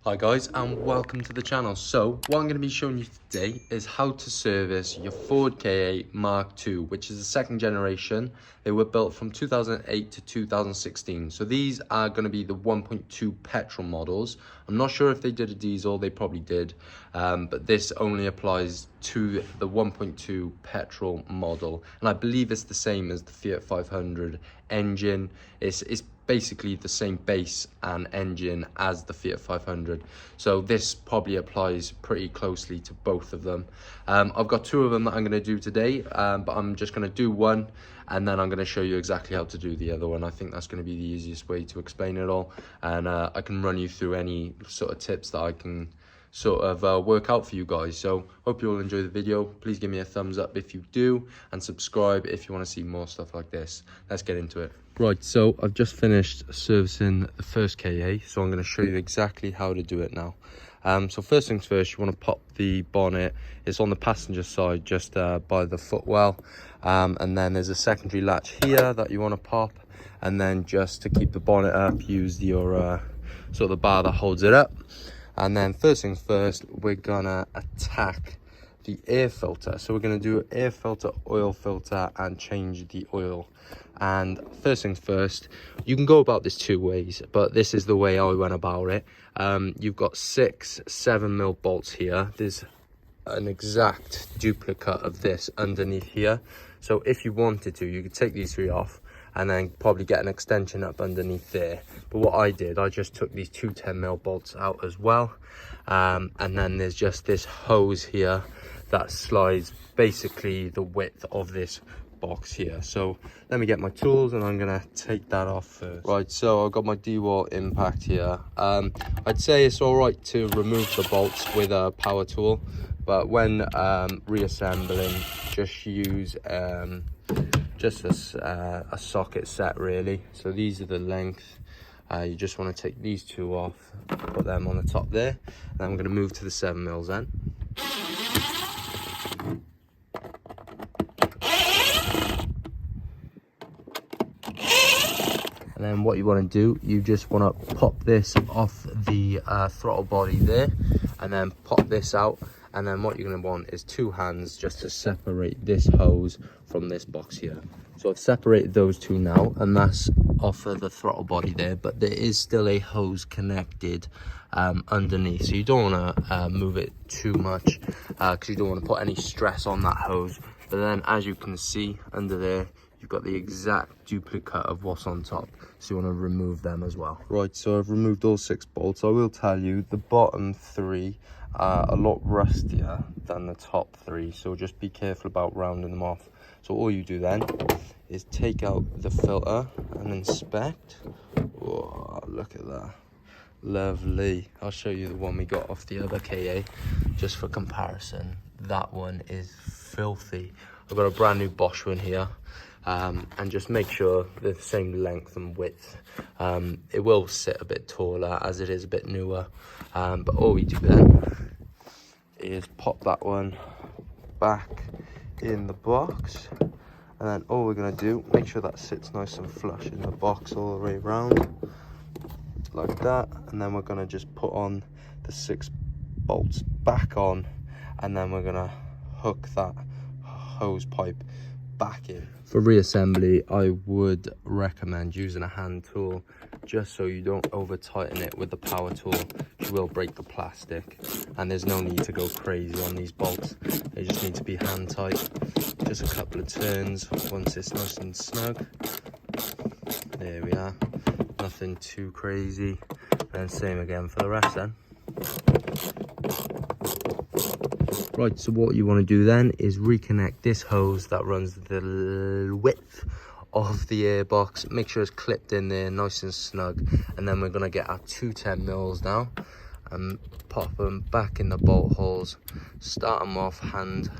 Hi guys and welcome to the channel. So what I'm going to be showing you today is how to service your Ford Ka Mark II, which is the second generation. They were built from 2008 to 2016. So these are going to be the 1.2 petrol models. I'm not sure if they did a diesel, they probably did, but this only applies to the 1.2 petrol model. And I believe it's the same as the Fiat 500 engine. It's basically the same base and engine as the Fiat 500, so this probably applies pretty closely to both of them. I've got two of them that I'm going to do today, but I'm just going to do one and then I'm going to show you exactly how to do the other one. I think that's going to be the easiest way to explain it all, and I can run you through any sort of tips that I can sort of work out for you guys. So hope you all enjoy the video. Please give me a thumbs up if you do, and subscribe if you want to see more stuff like this. Let's get into it. Right, so I've just finished servicing the first Ka, so I'm going to show you exactly how to do it now. So first things first, you want to pop the bonnet. It's on the passenger side, just by the footwell, and then there's a secondary latch here that you want to pop, and then just to keep the bonnet up, use your sort of the bar that holds it up. And then first things first, we're gonna attack the air filter. So we're gonna do air filter, oil filter, and change the oil. And first things first, you can go about this two ways, but this is the way I went about it. You've got 6 7mm bolts here. There's an exact duplicate of this underneath here. So if you wanted to, you could take these 3 off and then probably get an extension up underneath there. But what I did, I just took these 2 10mm bolts out as well. And then there's just this hose here that slides basically the width of this box here. So let me get my tools and I'm gonna take that off first. Right, so I've got my D-wall impact here. I'd say it's all right to remove the bolts with a power tool, but when reassembling, just use just a socket set really. So these are the length. You just want to take these 2 off, put them on the top there, and I'm going to move to the 7mm then. And then what you want to do, you just want to pop this off the throttle body there, and then pop this out. And then what you're going to want is 2 hands just to separate this hose from this box here. So I've separated those 2 now, and that's off of the throttle body there, but there is still a hose connected underneath, so you don't want to move it too much because you don't want to put any stress on that hose. But then as you can see under there, you've got the exact duplicate of what's on top, so you want to remove them as well. Right, so I've removed all 6 bolts. I will tell you, the bottom 3 are a lot rustier than the top 3, so just be careful about rounding them off. So all you do then is take out the filter and inspect. Whoa, look at that, lovely. I'll show you the one we got off the other Ka just for comparison. That one is filthy. I've got a brand new Bosch one here. And just make sure they're the same length and width. It will sit a bit taller as it is a bit newer, but all we do then is pop that one back in the box, and then all we're going to do, make sure that sits nice and flush in the box all the way around like that, and then we're going to just put on the 6 bolts back on, and then we're going to hook that hose pipe back in. For reassembly, I would recommend using a hand tool, just so you don't over tighten it with the power tool. You will break the plastic, and there's no need to go crazy on these bolts. They just need to be hand tight. Just a couple of turns once it's nice and snug. There we are, nothing too crazy. And same again for the rest then. Right, so what you want to do then is reconnect this hose that runs the width of the airbox. Make sure it's clipped in there nice and snug, and then we're going to get our 2 10mm now and pop them back in the bolt holes. Start them off hand,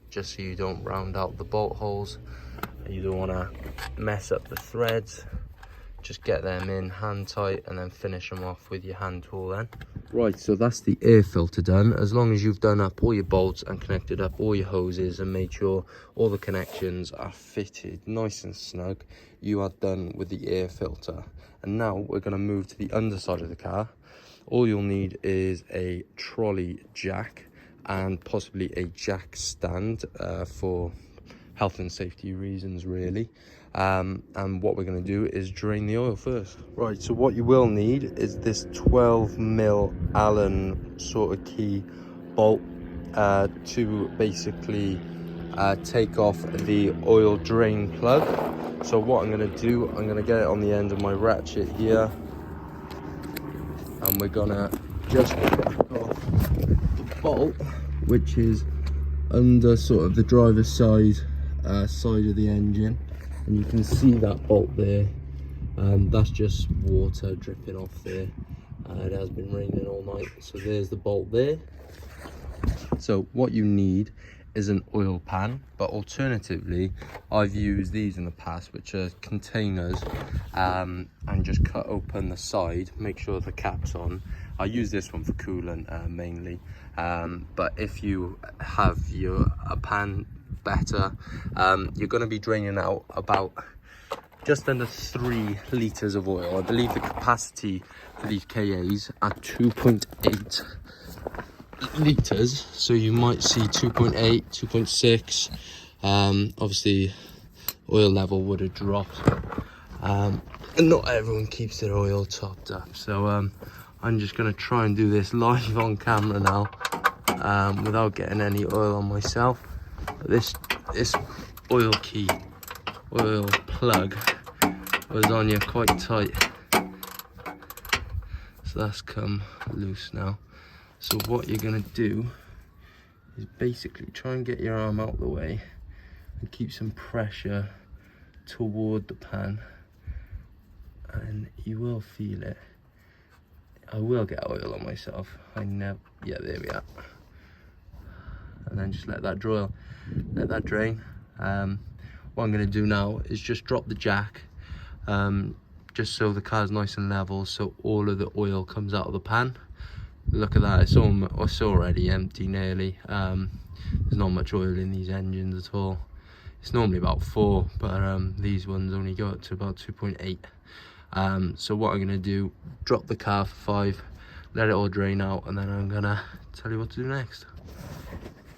just so you don't round out the bolt holes. You don't want to mess up the threads. Just get them in hand tight and then finish them off with your hand tool then. Right, so that's the air filter done. As long as you've done up all your bolts and connected up all your hoses and made sure all the connections are fitted nice and snug, you are done with the air filter. And now we're going to move to the underside of the car, All you'll need is a trolley jack and possibly a jack stand for health and safety reasons, really. And what we're going to do is drain the oil first. Right, so what you will need is this 12mm Allen sort of key bolt to basically take off the oil drain plug. So what I'm going to do, I'm going to get it on the end of my ratchet here, and we're going to just crack off the bolt, which is under sort of the driver's side of the engine, and you can see that bolt there. That's just water dripping off there. It has been raining all night, so there's the bolt there. So what you need is an oil pan, but alternatively I've used these in the past, which are containers, and just cut open the side, make sure the cap's on. I use this one for coolant mainly, but if you have a pan, better. You're going to be draining out about just under 3 litres of oil. I believe the capacity for these KAs are 2.8 litres, so you might see 2.8, 2.6. Obviously oil level would have dropped, and not everyone keeps their oil topped up, so I'm just going to try and do this live on camera now, without getting any oil on myself. This oil plug was on you quite tight, so that's come loose now. So what you're going to do is basically try and get your arm out the way and keep some pressure toward the pan, and you will feel it. I will get oil on myself. Yeah, there we are. And then just let that drain. What I'm going to do now is just drop the jack, just so the car's nice and level, so all of the oil comes out of the pan. Look at that, it's already empty nearly. There's not much oil in these engines at all. It's normally about 4, but these ones only go up to about 2.8. So what I'm going to do, drop the car for 5, let it all drain out, and then I'm going to tell you what to do next.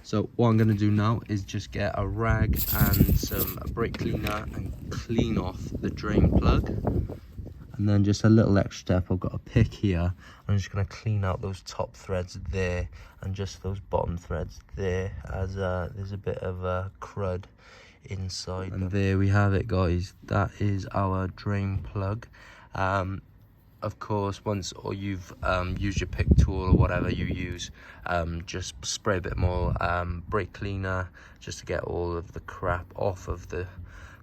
So what I'm going to do now is just get a rag and some brake cleaner and clean off the drain plug. And then just a little extra step, I've got a pick here. I'm just going to clean out those top threads there and just those bottom threads there, as there's a bit of crud inside. And there we have it, guys. That is our drain plug. Of course, once you've used your pick tool or whatever you use, just spray a bit more brake cleaner just to get all of the crap off of the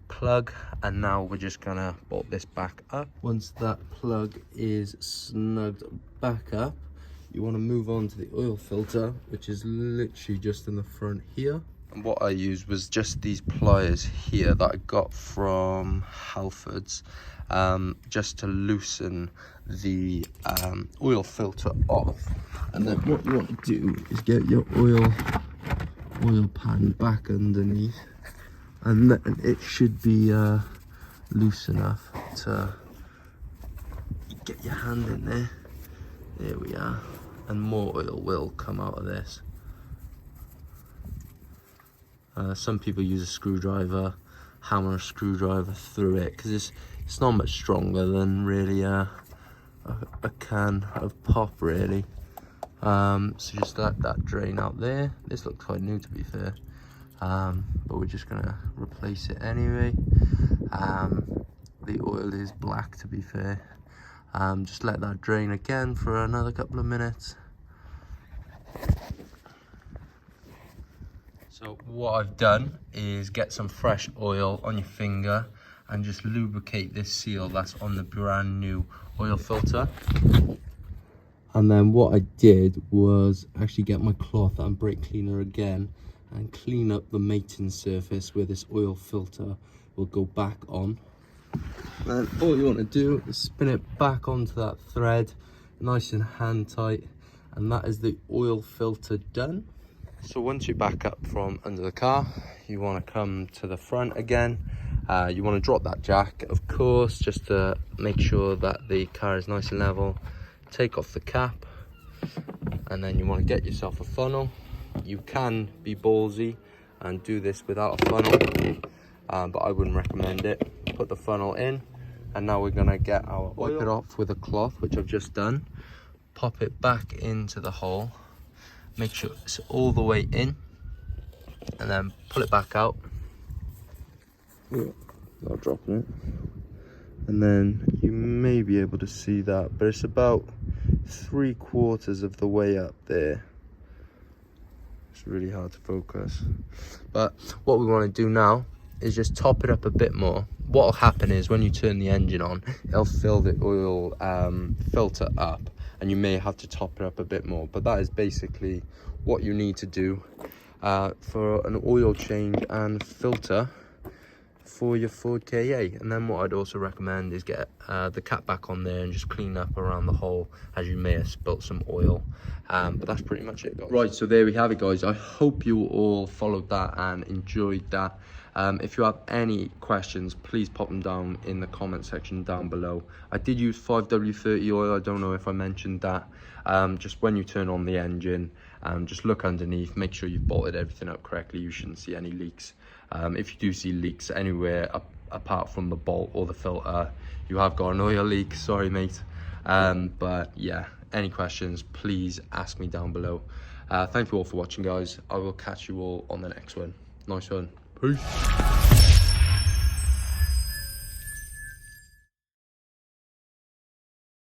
plug. And now we're just gonna bolt this back up. Once that plug is snugged back up, you want to move on to the oil filter, which is literally just in the front here. And what I used was just these pliers here that I got from Halfords, just to loosen the oil filter off. And then what you want to do is get your oil pan back underneath, and then it should be loose enough to get your hand in there. There we are, and more oil will come out of this. Some people use a screwdriver, hammer a screwdriver through it, because it's not much stronger than really a can of pop, really. So just let that drain out there. This looks quite new, to be fair, but we're just gonna replace it anyway. The oil is black, to be fair. Just let that drain again for another couple of minutes. So what I've done is get some fresh oil on your finger and just lubricate this seal that's on the brand new oil filter. And then what I did was actually get my cloth and brake cleaner again and clean up the mating surface where this oil filter will go back on. And all you want to do is spin it back onto that thread, nice and hand tight, and that is the oil filter done. So once you back up from under the car, you want to come to the front again. You want to drop that jack, of course, just to make sure that the car is nice and level. take off the cap, and then you want to get yourself a funnel. You can be ballsy and do this without a funnel, but I wouldn't recommend it. Put the funnel in, and now we're gonna get our oil. Wipe it off with a cloth, which I've just done. Pop it back into the hole. Make sure it's all the way in, and then pull it back out. Not dropping it. And then you may be able to see that, but it's about 3/4 of the way up there. It's really hard to focus. But what we want to do now is just top it up a bit more. What will happen is when you turn the engine on, it'll fill the oil filter up, and you may have to top it up a bit more. But that is basically what you need to do for an oil change and filter for your Ford Ka. And then what I'd also recommend is get the cap back on there and just clean up around the hole, as you may have spilt some oil. But that's pretty much it, guys. Right, so there we have it, guys. I hope you all followed that and enjoyed that. If you have any questions, please pop them down in the comment section down below. I did use 5W30 oil. I don't know if I mentioned that. Just when you turn on the engine, just look underneath, make sure you've bolted everything up correctly. You shouldn't see any leaks. If you do see leaks anywhere apart from the bolt or the filter, you have got an oil leak. Sorry, mate. But yeah, any questions, please ask me down below. Thank you all for watching, guys. I will catch you all on the next one. Nice one. Peace.